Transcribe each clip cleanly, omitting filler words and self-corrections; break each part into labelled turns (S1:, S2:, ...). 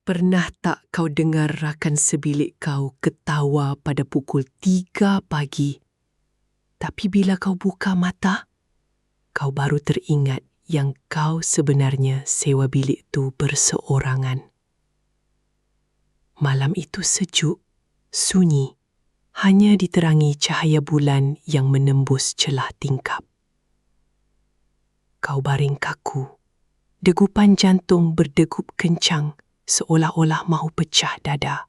S1: Pernah tak kau dengar rakan sebilik kau ketawa pada pukul 3 pagi? Tapi bila kau buka mata, kau baru teringat yang kau sebenarnya sewa bilik tu berseorangan. Malam itu sejuk, sunyi, hanya diterangi cahaya bulan yang menembus celah tingkap. Kau baring kaku, degupan jantung berdegup kencang seolah-olah mahu pecah dada.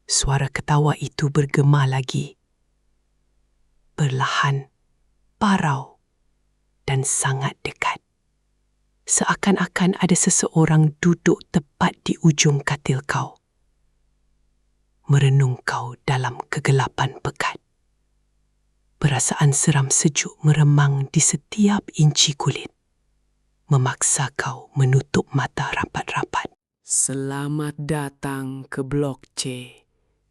S1: Suara ketawa itu bergema lagi. Perlahan, parau, dan sangat dekat. Seakan-akan ada seseorang duduk tepat di ujung katil kau. Merenung kau dalam kegelapan pekat. Perasaan seram sejuk meremang di setiap inci kulit. Memaksa kau menutup mata rapat-rapat.
S2: Selamat datang ke Blok C,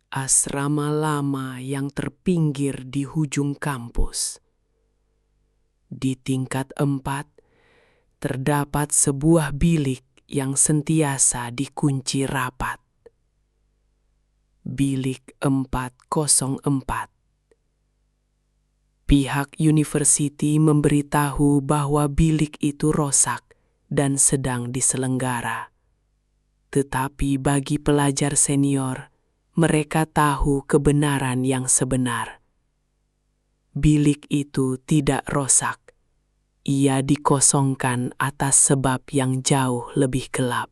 S2: asrama lama yang terpinggir di hujung kampus. Di tingkat 4, terdapat sebuah bilik yang sentiasa dikunci rapat. Bilik 404. Pihak universiti memberitahu bahwa bilik itu rosak dan sedang diselenggara. Tetapi bagi pelajar senior, mereka tahu kebenaran yang sebenar. Bilik itu tidak rosak. Ia dikosongkan atas sebab yang jauh lebih gelap.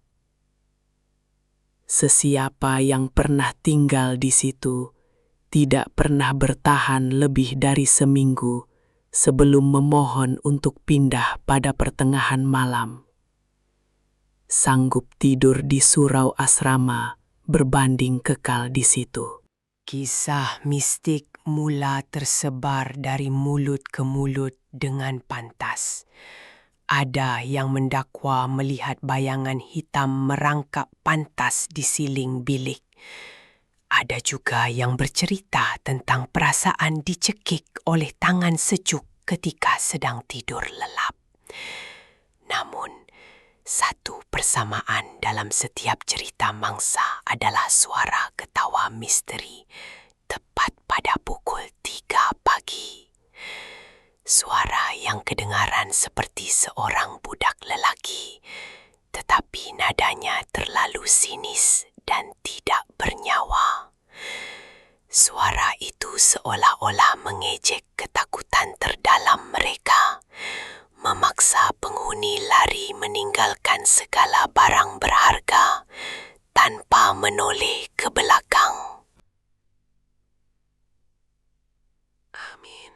S2: Sesiapa yang pernah tinggal di situ tidak pernah bertahan lebih dari seminggu sebelum memohon untuk pindah pada pertengahan malam. Sanggup tidur di surau asrama berbanding kekal di situ.
S1: Kisah mistik mula tersebar dari mulut ke mulut dengan pantas. Ada yang mendakwa melihat bayangan hitam merangkak pantas di siling bilik. Ada juga yang bercerita tentang perasaan dicekik oleh tangan sejuk ketika sedang tidur lelap. Namun, satu persamaan dalam setiap cerita mangsa adalah suara ketawa misteri tepat pada pukul 3 pagi. Suara yang kedengaran seperti seorang budak lelaki, tetapi nadanya terlalu sinis dan tidak bernyawa. Suara itu seolah-olah mengejek ketakutan terdalam mereka, memaksa penghuni lari meninggalkan segala barang berharga tanpa menoleh ke belakang.
S2: Amin,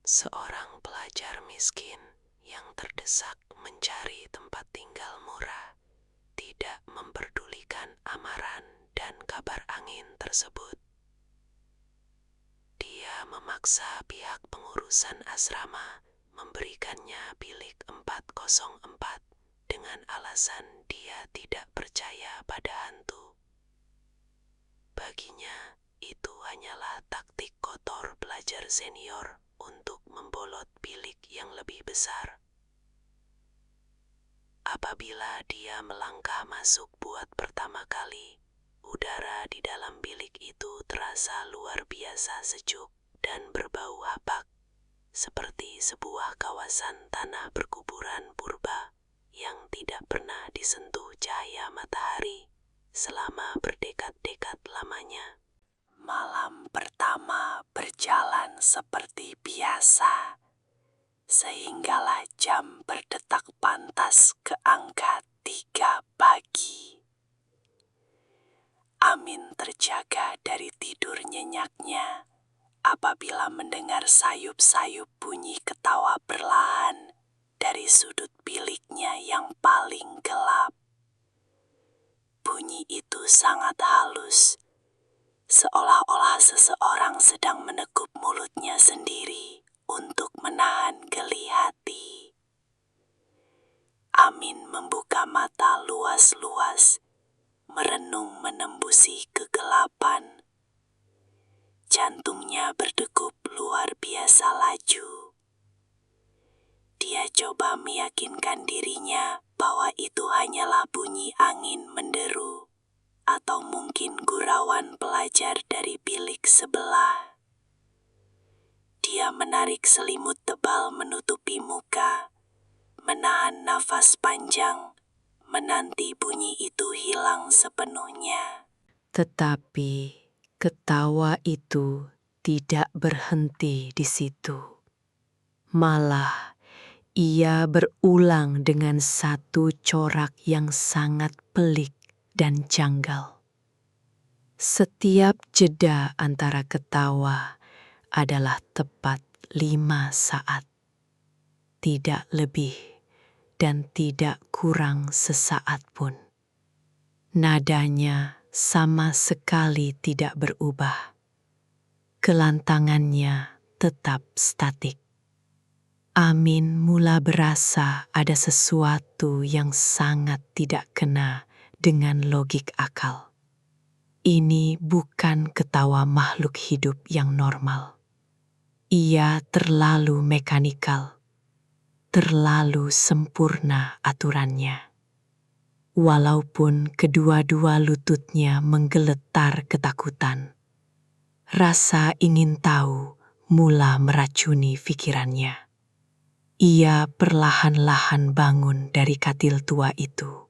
S2: seorang pelajar miskin yang terdesak mencari tempat tinggal murah, tidak memperdulikan amaran dan kabar angin tersebut. Dia memaksa pihak pengurusan asrama memberikannya bilik 404 dengan alasan dia tidak percaya pada hantu. Baginya, itu hanyalah taktik kotor pelajar senior untuk membolot bilik yang lebih besar. Apabila dia melangkah masuk buat pertama kali, udara di dalam bilik itu terasa luar biasa sejuk dan berbau hapak, seperti sebuah kawasan tanah berkuburan purba yang tidak pernah disentuh cahaya matahari selama berdekad-dekad lamanya.
S1: Malam pertama berjalan seperti biasa, sehinggalah jam berdetak pantas ke angka 3 pagi. Amin terjaga dari tidur nyenyaknya apabila mendengar sayup-sayup bunyi ketawa perlahan dari sudut biliknya yang paling gelap. Bunyi itu sangat halus, seolah-olah seseorang sedang menekuk mulutnya sendiri untuk menahan geli hati. Amin membuka mata luas-luas, merenung menembusi kegelapan. Jantungnya berdegup luar biasa laju. Dia coba meyakinkan dirinya bahwa itu hanyalah bunyi angin menderu
S2: atau mungkin gurauan pelajar dari bilik sebelah. Dia menarik selimut tebal menutupi muka, menahan nafas panjang, menanti bunyi itu hilang sepenuhnya.
S1: Tetapi ketawa itu tidak berhenti di situ. Malah, ia berulang dengan satu corak yang sangat pelik dan janggal. Setiap jeda antara ketawa adalah tepat 5 saat. Tidak lebih dan tidak kurang sesaat pun. Nadanya sama sekali tidak berubah. Kelantangannya tetap statik. Amin mula berasa ada sesuatu yang sangat tidak kena dengan logik akal. Ini bukan ketawa makhluk hidup yang normal. Ia terlalu mekanikal, terlalu sempurna aturannya. Walaupun kedua-dua lututnya menggeletar ketakutan, rasa ingin tahu mula meracuni pikirannya. Ia perlahan-lahan bangun dari katil tua itu,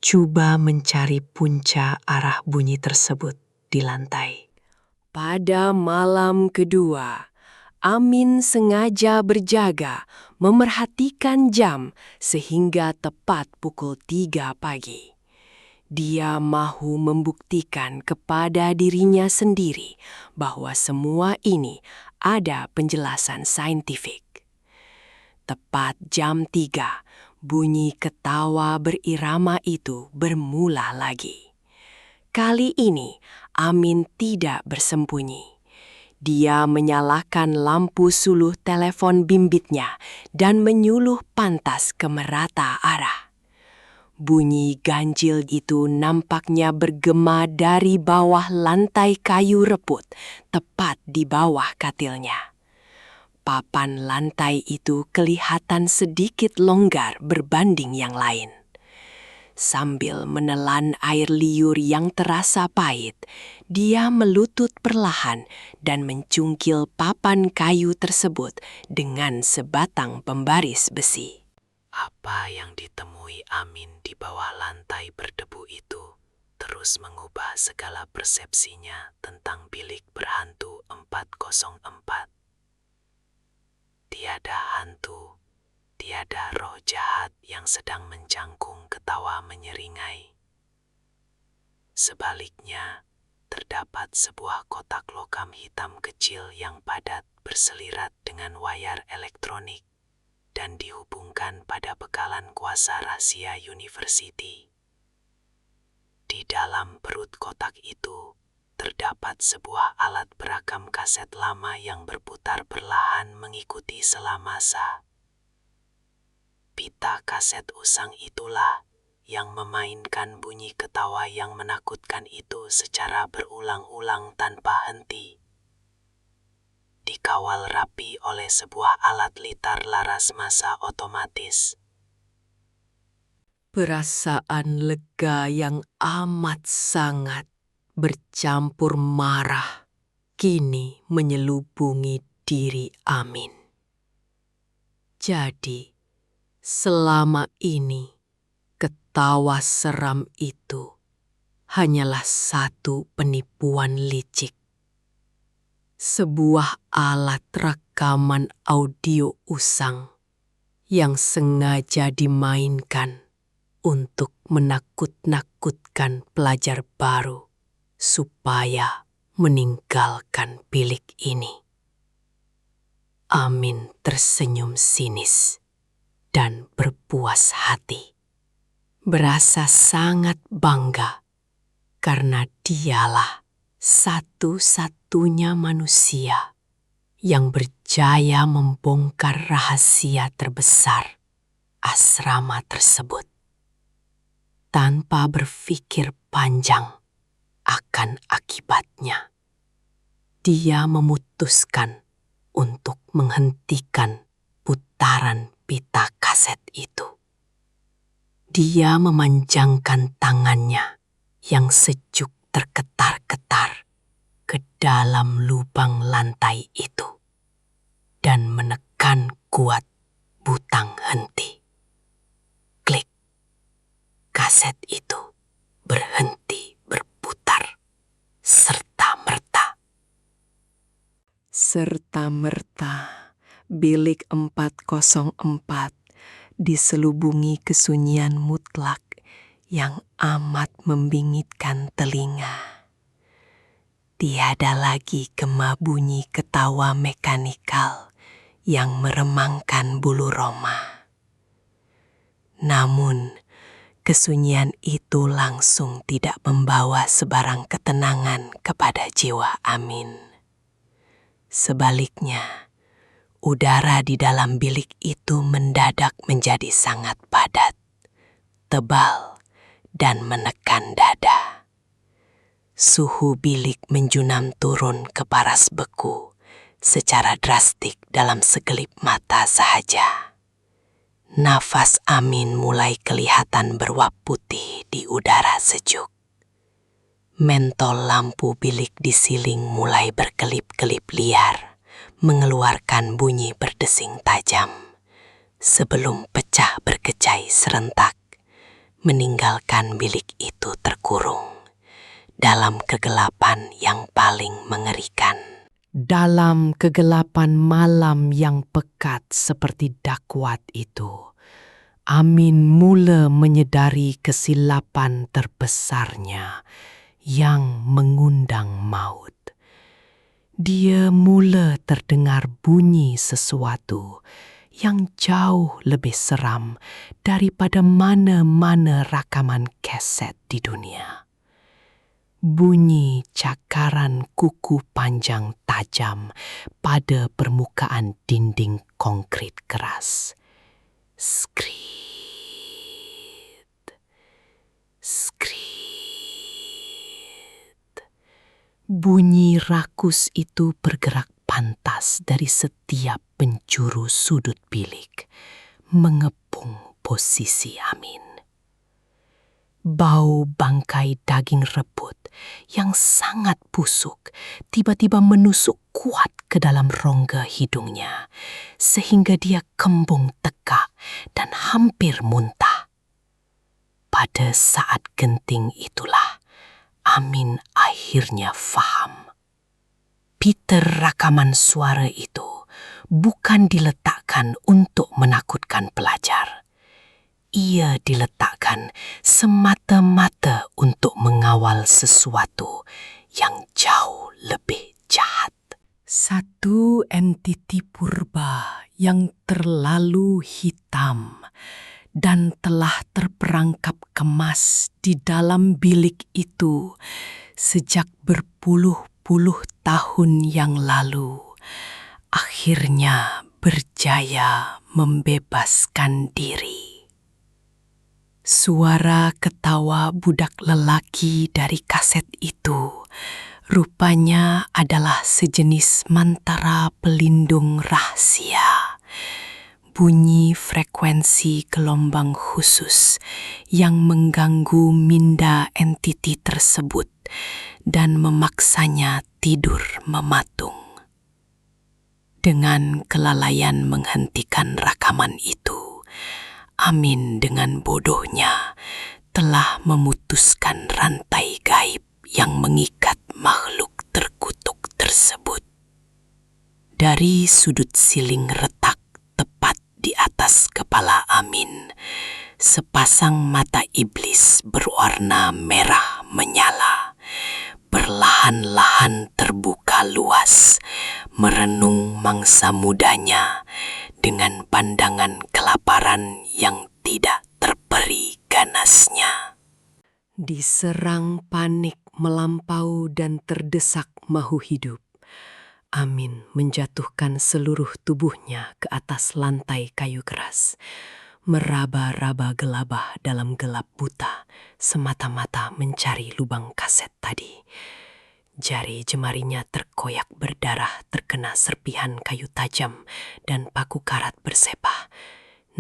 S1: coba mencari punca arah bunyi tersebut di lantai. Pada malam kedua, Amin sengaja berjaga memerhatikan jam sehingga tepat pukul 3 pagi. Dia mahu membuktikan kepada dirinya sendiri bahwa semua ini ada penjelasan saintifik. Tepat jam 3, bunyi ketawa berirama itu bermula lagi. Kali ini, Amin tidak bersembunyi. Dia menyalakan lampu suluh telepon bimbitnya dan menyuluh pantas ke merata arah. Bunyi ganjil itu nampaknya bergema dari bawah lantai kayu reput, tepat di bawah katilnya. Papan lantai itu kelihatan sedikit longgar berbanding yang lain. Sambil menelan air liur yang terasa pahit, dia melutut perlahan dan mencungkil papan kayu tersebut dengan sebatang pembaris besi.
S2: Apa yang ditemui Amin di bawah lantai berdebu itu terus mengubah segala persepsinya tentang bilik berhantu 404. Tiada hantu, tiada roh jahat yang sedang mencangkung ketawa menyeringai. Sebaliknya, terdapat sebuah kotak logam hitam kecil yang padat berselirat dengan wayar elektronik dan dihubungkan pada bekalan kuasa rahasia University. Di dalam perut kotak itu, terdapat sebuah alat perakam kaset lama yang berputar perlahan mengikuti selamasa. Pita kaset usang itulah yang memainkan bunyi ketawa yang menakutkan itu secara berulang-ulang tanpa henti. Dikawal rapi oleh sebuah alat litar laras massa otomatis.
S1: Perasaan lega yang amat sangat bercampur marah kini menyelubungi diri Amin. Jadi, selama ini ketawa seram itu hanyalah satu penipuan licik. Sebuah alat rekaman audio usang yang sengaja dimainkan untuk menakut-nakutkan pelajar baru supaya meninggalkan bilik ini. Amin tersenyum sinis dan berpuas hati. Berasa sangat bangga karena dialah satu-satunya manusia yang berjaya membongkar rahasia terbesar asrama tersebut tanpa berpikir panjang akan akibatnya. Dia memutuskan untuk menghentikan putaran pita kaset itu. Dia memanjangkan tangannya
S2: yang sejuk terketar-ketar ke dalam lubang lantai itu dan menekan kuat butang henti. Klik. Kaset itu berhenti berputar serta-merta.
S1: Serta-merta, bilik 404 diselubungi kesunyian mutlak yang amat membingitkan telinga. Tiada lagi gema bunyi ketawa mekanikal yang meremangkan bulu roma. Namun, kesunyian itu langsung tidak membawa sebarang ketenangan kepada jiwa Amin. Sebaliknya, udara di dalam bilik itu mendadak menjadi sangat padat, tebal, dan menekan dada. Suhu bilik menjunam turun ke paras beku secara drastik dalam segelip mata sahaja. Nafas Amin mulai kelihatan beruap putih di udara sejuk. Mentol lampu bilik di siling mulai berkelip-kelip liar, mengeluarkan bunyi berdesing tajam, sebelum pecah berkecai serentak, meninggalkan bilik itu terkurung dalam kegelapan yang paling mengerikan. Dalam kegelapan malam yang pekat seperti dakwat itu, Amin mula menyedari kesilapan terbesarnya yang mengundang maut. Dia mula terdengar bunyi sesuatu yang jauh lebih seram daripada mana-mana rakaman kaset di dunia. Bunyi cakaran kuku panjang tajam pada permukaan dinding konkrit keras. Skrit, skrit. Bunyi rakus itu bergerak pantas dari setiap penjuru sudut bilik, mengepung posisi Amin. Bau bangkai daging rebut yang sangat busuk tiba-tiba menusuk kuat ke dalam rongga hidungnya, sehingga dia kembung tegak dan hampir muntah. Pada saat genting itulah Amin akhirnya faham. Peter rakaman suara itu bukan diletakkan untuk menakutkan pelajar. Ia diletakkan semata-mata untuk mengawal sesuatu yang jauh lebih jahat. Satu entiti purba yang terlalu hitam dan telah terperangkap kemas di dalam bilik itu sejak berpuluh-puluh tahun yang lalu, akhirnya berjaya membebaskan diri. Suara ketawa budak lelaki dari kaset itu rupanya adalah sejenis mantara pelindung rahasia. Bunyi frekuensi gelombang khusus yang mengganggu minda entiti tersebut dan memaksanya tidur mematung. Dengan kelalaian menghentikan rakaman itu, Amin dengan bodohnya telah memutuskan rantai gaib yang mengikat makhluk terkutuk tersebut. Dari sudut siling retak tepat di atas kepala Amin, sepasang mata iblis berwarna merah menyala, perlahan-lahan terbuka luas, merenung mangsa mudanya dengan pandangan kelaparan yang tidak terperi ganasnya. Diserang panik melampau dan terdesak mahu hidup, Amin menjatuhkan seluruh tubuhnya ke atas lantai kayu keras, meraba-raba gelabah dalam gelap buta, semata-mata mencari lubang kaset tadi. Jari jemarinya terkoyak berdarah terkena serpihan kayu tajam dan paku karat bersepah.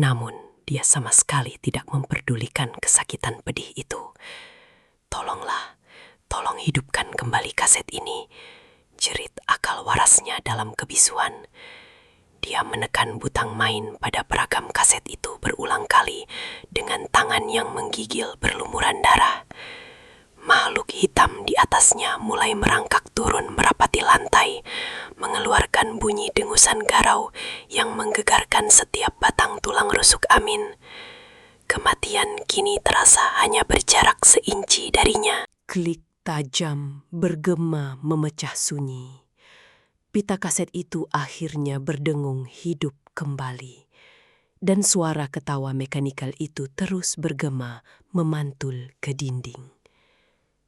S1: Namun dia sama sekali tidak memperdulikan kesakitan pedih itu. Tolong
S2: tolong hidupkan kembali kaset ini, jerit akal warasnya dalam kebisuan. Dia menekan butang main pada peragam kaset itu berulang kali dengan tangan yang menggigil berlumuran darah. Makhluk hitam di atasnya mulai merangkak turun merapati lantai, mengeluarkan bunyi dengusan garau yang menggegarkan setiap batang tulang rusuk Amin. Kematian kini terasa hanya berjarak seinci darinya.
S1: Klik tajam bergema memecah sunyi. Pita kaset itu akhirnya berdengung hidup kembali. Dan suara ketawa mekanikal itu terus bergema memantul ke dinding.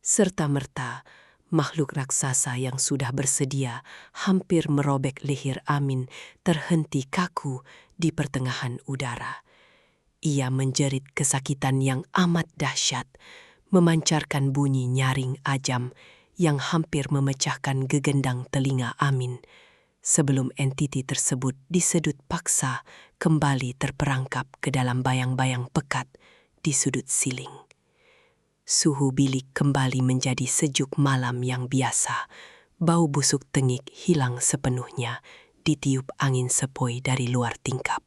S1: Serta-merta, makhluk raksasa yang sudah bersedia hampir merobek leher Amin terhenti kaku di pertengahan udara. Ia menjerit kesakitan yang amat dahsyat, memancarkan bunyi nyaring ajam yang hampir memecahkan gegendang telinga Amin, sebelum entiti tersebut disedut paksa kembali terperangkap ke dalam bayang-bayang pekat di sudut siling. Suhu bilik kembali menjadi sejuk malam yang biasa. Bau busuk tengik hilang sepenuhnya, ditiup angin sepoi dari luar tingkap.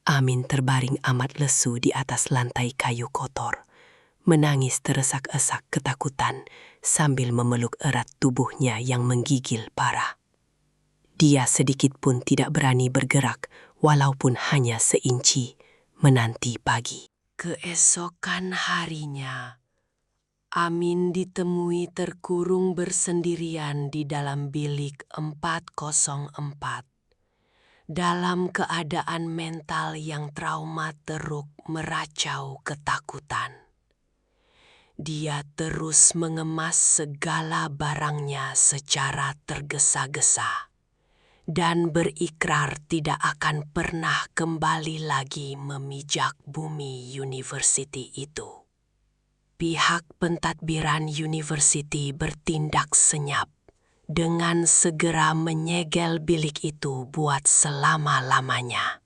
S1: Amin terbaring amat lesu di atas lantai kayu kotor, menangis teresak-esak ketakutan sambil memeluk erat tubuhnya yang menggigil parah. Dia sedikit pun tidak berani bergerak, walaupun hanya seinci, menanti pagi. Keesokan harinya, Amin ditemui terkurung bersendirian di dalam bilik 404. Dalam keadaan mental yang trauma teruk meracau ketakutan. Dia terus mengemas segala barangnya secara tergesa-gesa dan berikrar tidak akan pernah kembali lagi memijak bumi university itu. Pihak pentadbiran university bertindak senyap dengan segera menyegel bilik itu buat selama-lamanya,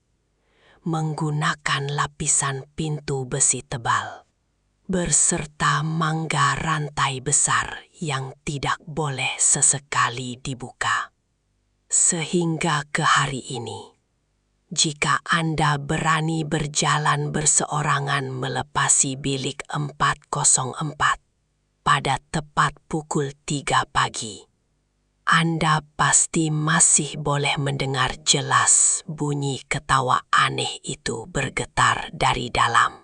S1: menggunakan lapisan pintu besi tebal, berserta mangga rantai besar yang tidak boleh sesekali dibuka. Sehingga ke hari ini, jika Anda berani berjalan berseorangan melepasi bilik 404 pada tepat pukul 3 pagi, Anda pasti masih boleh mendengar jelas bunyi ketawa aneh itu bergetar dari dalam.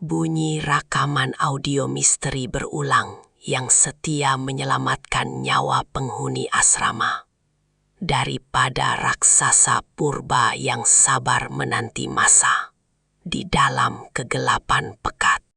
S1: Bunyi rakaman audio misteri berulang yang setia menyelamatkan nyawa penghuni asrama daripada raksasa purba yang sabar menanti masa di dalam kegelapan pekat.